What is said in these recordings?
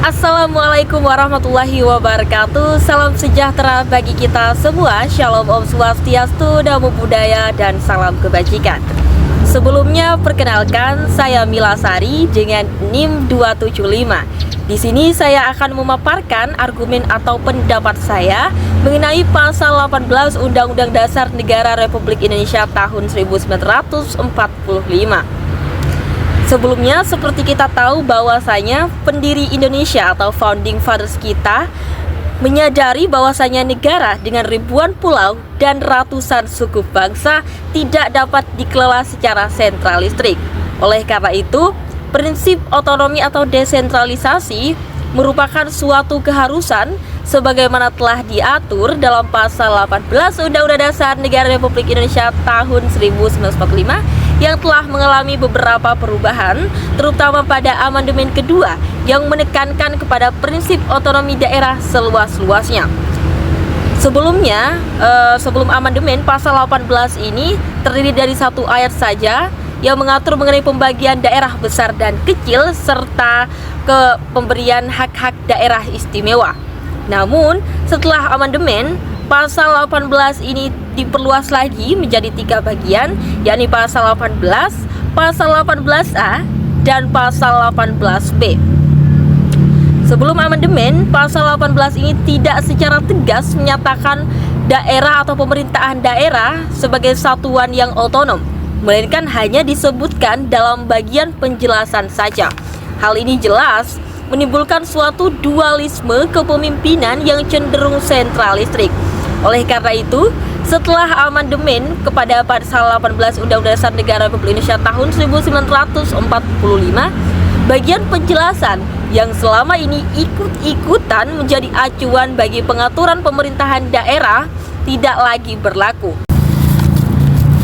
Assalamualaikum warahmatullahi wabarakatuh. Salam sejahtera bagi kita semua. Shalom Om Swastiastu, Namo Buddhaya, dan salam kebajikan. Sebelumnya perkenalkan, saya Mila Sari dengan NIM 275. Di sini saya akan memaparkan argumen atau pendapat saya mengenai pasal 18 Undang-Undang Dasar Negara Republik Indonesia tahun 1945. Sebelumnya, seperti kita tahu bahwasanya pendiri Indonesia atau founding fathers kita menyadari bahwasanya negara dengan ribuan pulau dan ratusan suku bangsa tidak dapat dikelola secara sentralistik. Oleh karena itu, prinsip otonomi atau desentralisasi merupakan suatu keharusan sebagaimana telah diatur dalam pasal 18 Undang-Undang Dasar Negara Republik Indonesia tahun 1945 yang telah mengalami beberapa perubahan, terutama pada amandemen kedua yang menekankan kepada prinsip otonomi daerah seluas-luasnya. Sebelumnya, sebelum amandemen, pasal 18 ini terdiri dari satu ayat saja yang mengatur mengenai pembagian daerah besar dan kecil serta pemberian hak-hak daerah istimewa. Namun, setelah amandemen, pasal 18 ini diperluas lagi menjadi 3 bagian, yakni pasal 18, pasal 18A, dan pasal 18B. Sebelum amandemen, pasal 18 ini tidak secara tegas menyatakan daerah atau pemerintahan daerah sebagai satuan yang otonom, melainkan hanya disebutkan dalam bagian penjelasan saja. Hal ini jelas menimbulkan suatu dualisme kepemimpinan yang cenderung sentralistik. Oleh karena itu, setelah amandemen kepada pasal 18 Undang-Undang Dasar Negara Republik Indonesia tahun 1945, bagian penjelasan yang selama ini ikut-ikutan menjadi acuan bagi pengaturan pemerintahan daerah tidak lagi berlaku.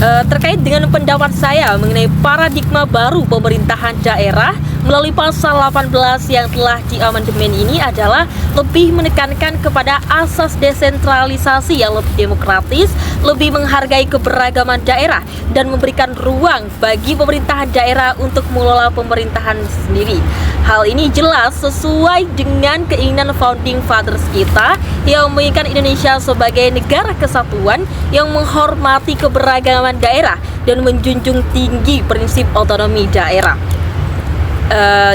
Terkait dengan pendapat saya mengenai paradigma baru pemerintahan daerah melalui pasal 18 yang telah diamandemen ini adalah lebih menekankan kepada asas desentralisasi yang lebih demokratis, lebih menghargai keberagaman daerah, dan memberikan ruang bagi pemerintahan daerah untuk mengelola pemerintahan sendiri. Hal ini jelas sesuai dengan keinginan founding fathers kita yang menginginkan Indonesia sebagai negara kesatuan yang menghormati keberagaman daerah dan menjunjung tinggi prinsip otonomi daerah.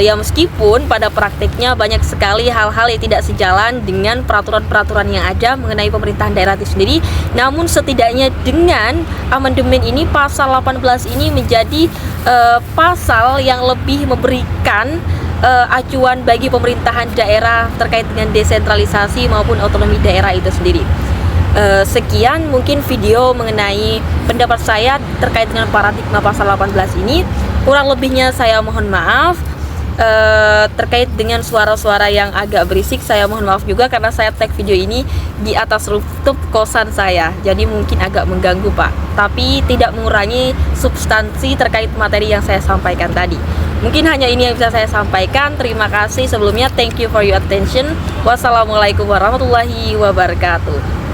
Ya meskipun pada praktiknya banyak sekali hal-hal yang tidak sejalan dengan peraturan-peraturan yang ada mengenai pemerintahan daerah itu sendiri, namun setidaknya dengan amandemen ini pasal 18 ini menjadi pasal yang lebih memberikan acuan bagi pemerintahan daerah terkait dengan desentralisasi maupun otonomi daerah itu sendiri. Sekian mungkin video mengenai pendapat saya terkait dengan paradigma pasal 18 ini. Kurang lebihnya saya mohon maaf. Terkait dengan suara-suara yang agak berisik, saya mohon maaf juga karena saya tag video ini di atas rooftop kosan saya, jadi mungkin agak mengganggu Pak, tapi tidak mengurangi substansi terkait materi yang saya sampaikan tadi. Mungkin hanya ini yang bisa saya sampaikan. Terima kasih sebelumnya, thank you for your attention. Wassalamualaikum warahmatullahi wabarakatuh.